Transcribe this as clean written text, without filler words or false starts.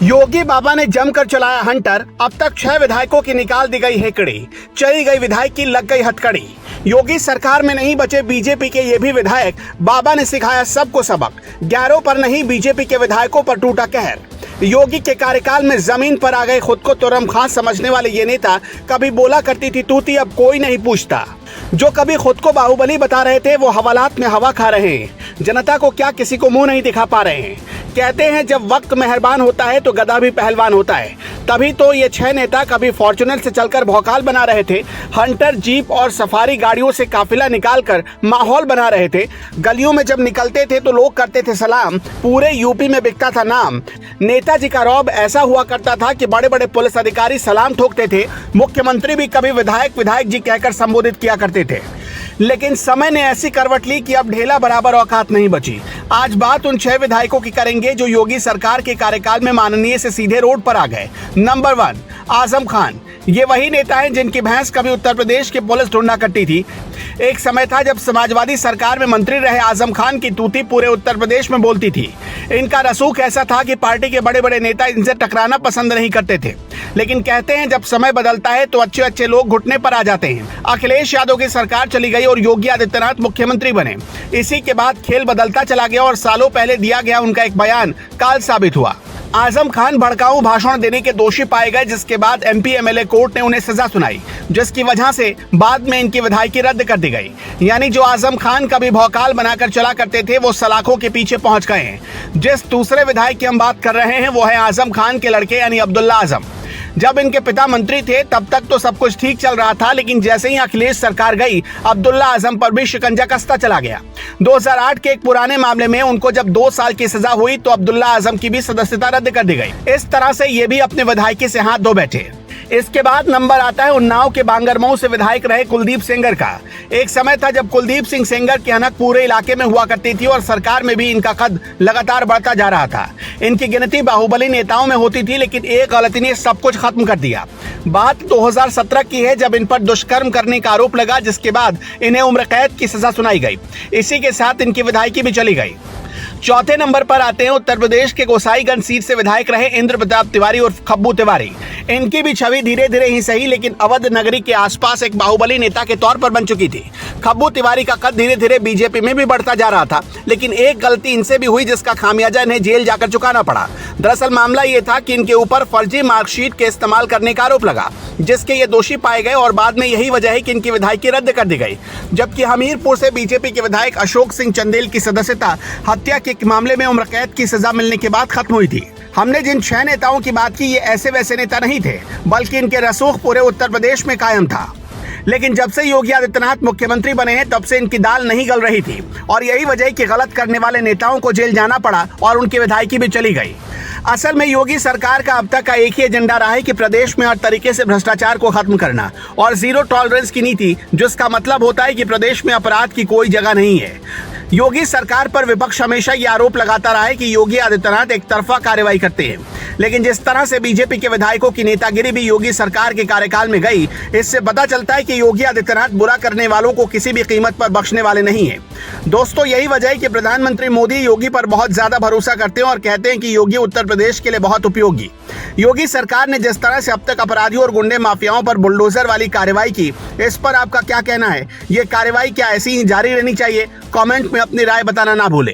योगी बाबा ने जमकर चलाया हंटर। अब तक 6 विधायकों की निकाल दी गई हेकड़ी, चली गई विधायक की लग गई हथकड़ी। योगी सरकार में नहीं बचे बीजेपी के ये भी विधायक, बाबा ने सिखाया सबको सबक। 11 पर नहीं बीजेपी के विधायकों पर टूटा कहर। योगी के कार्यकाल में जमीन पर आ गए खुद को तुरम खां समझने वाले ये नेता, कभी बोला करती थी तूती, अब कोई नहीं पूछता। जो कभी खुद को बाहुबली बता रहे थे वो हवालात में हवा खा रहे हैं। जनता को क्या किसी को मुंह नहीं दिखा पा रहे हैं। कहते हैं जब वक्त मेहरबान होता है तो गधा भी पहलवान होता है। तभी तो ये 6 नेता कभी फॉर्च्यूनर से चलकर भौकाल बना रहे थे, हंटर, जीप और सफारी गाड़ियों से काफिला निकालकर माहौल बना रहे थे। गलियों में जब निकलते थे तो लोग करते थे सलाम, पूरे यूपी में बिकता था नाम। नेताजी का रौब ऐसा हुआ करता था कि बड़े बड़े पुलिस अधिकारी सलाम ठोकते थे। मुख्यमंत्री भी कभी विधायक विधायक जी कहकर संबोधित किया करते थे। लेकिन समय ने ऐसी करवट ली कि अब ढेला बराबर औकात नहीं बची। आज बात उन 6 विधायकों की करेंगे जो योगी सरकार के कार्यकाल में माननीय से सीधे रोड पर आ गए। नंबर 1, आजम खान। ये वही नेता हैं जिनकी भैंस कभी उत्तर प्रदेश की पुलिस ढूंढा करती थी। एक समय था जब समाजवादी सरकार में मंत्री रहे आजम खान की तूती पूरे उत्तर प्रदेश में बोलती थी। इनका रसूख ऐसा था कि पार्टी के बड़े बड़े नेता इनसे टकराना पसंद नहीं करते थे। लेकिन कहते हैं जब समय बदलता है तो अच्छे अच्छे लोग घुटने पर आ जाते हैं। अखिलेश यादव की सरकार चली गई और योगी आदित्यनाथ मुख्यमंत्री बने। इसी के बाद खेल बदलता चला गया और सालों पहले दिया गया उनका एक बयान काल साबित हुआ। आजम खान भड़काऊ भाषण देने के दोषी पाए गए, जिसके बाद एमपी एमएलए कोर्ट ने उन्हें सजा सुनाई, जिसकी वजह से बाद में इनकी विधायकी रद्द कर दी गई। यानी जो आजम खान कभी भौकाल बनाकर चला करते थे वो सलाखों के पीछे पहुंच गए हैं। जिस दूसरे विधायक की हम बात कर रहे हैं वो है आजम खान के लड़के यानी अब्दुल्ला आजम। जब इनके पिता मंत्री थे तब तक तो सब कुछ ठीक चल रहा था, लेकिन जैसे ही अखिलेश सरकार गई अब्दुल्ला आजम पर भी शिकंजा कसता चला गया। 2008 के एक पुराने मामले में उनको जब 2 साल की सजा हुई तो अब्दुल्ला आजम की भी सदस्यता रद्द कर दी गई। इस तरह से ये भी अपने विधायकी से हाथ धो बैठे। इसके बाद नंबर आता है उन्नाव के बांगरमऊ से विधायक रहे कुलदीप सेंगर का। एक समय था जब कुलदीप सिंह सेंगर की हनक पूरे इलाके में हुआ करती थी और सरकार में भी इनका कद लगातार बढ़ता जा रहा था। इनकी गिनती बाहुबली नेताओं में होती थी, लेकिन एक गलती ने सब कुछ खत्म कर दिया। बात 2017 की है जब इन पर दुष्कर्म करने का आरोप लगा, जिसके बाद इन्हें उम्र कैद की सजा सुनाई गई। इसी के साथ इनकी विधायकी भी चली गई। चौथे नंबर पर आते हैं उत्तर प्रदेश के गोसाईगंज सीट से विधायक रहे इंद्र प्रताप तिवारी और खब्बू तिवारी। इनकी भी छवि धीरे धीरे ही सही लेकिन अवध नगरी के आसपास एक बाहुबली नेता के तौर पर बन चुकी थी। खब्बू तिवारी का कद धीरे धीरे बीजेपी में भी बढ़ता जा रहा था, लेकिन एक गलती इनसे भी हुई जिसका खामियाजा इन्हें जेल जाकर चुकाना पड़ा। दरअसल मामला ये था कि इनके ऊपर फर्जी मार्कशीट के इस्तेमाल करने का आरोप लगा, जिसके ये दोषी पाए गए और बाद में यही वजह है कि इनकी विधायकी रद्द कर दी गई। जबकि हमीरपुर से बीजेपी के विधायक अशोक सिंह चंदेल की सदस्यता हत्या के मामले में उम्र कैद की सजा मिलने के बाद खत्म हुई थी। हमने जिन 6 नेताओं की बात की ये ऐसे वैसे नेता नहीं थे, बल्कि इनके रसूख पूरे उत्तर प्रदेश में कायम था। लेकिन जब से योगी आदित्यनाथ मुख्यमंत्री बने हैं तब से इनकी दाल नहीं गल रही थी और यही वजह कि गलत करने वाले नेताओं को जेल जाना पड़ा और उनकी विधायकी भी चली गई। असल में योगी सरकार का अब तक का एक ही एजेंडा रहा है कि प्रदेश में हर तरीके से भ्रष्टाचार को खत्म करना और जीरो टॉलरेंस की नीति, जिसका मतलब होता है कि प्रदेश में अपराध की कोई जगह नहीं है। योगी सरकार पर विपक्ष हमेशा ये आरोप लगाता रहा है कि योगी आदित्यनाथ एक तरफा कार्रवाई करते हैं, लेकिन जिस तरह से बीजेपी के विधायकों की नेतागिरी भी योगी सरकार के कार्यकाल में गई, इससे पता चलता है कि योगी आदित्यनाथ बुरा करने वालों को किसी भी कीमत पर बख्शने वाले नहीं है। दोस्तों, यही वजह है कि प्रधानमंत्री मोदी योगी पर बहुत ज्यादा भरोसा करते हैं और कहते हैं कि योगी उत्तर प्रदेश के लिए बहुत उपयोगी। योगी सरकार ने जिस तरह से अब तक अपराधियों और गुंडे माफियाओं पर बुलडोजर वाली कार्रवाई की, इस पर आपका क्या कहना है? ये कार्रवाई क्या ऐसी ही जारी रहनी चाहिए? कमेंट में अपनी राय बताना ना भूलें।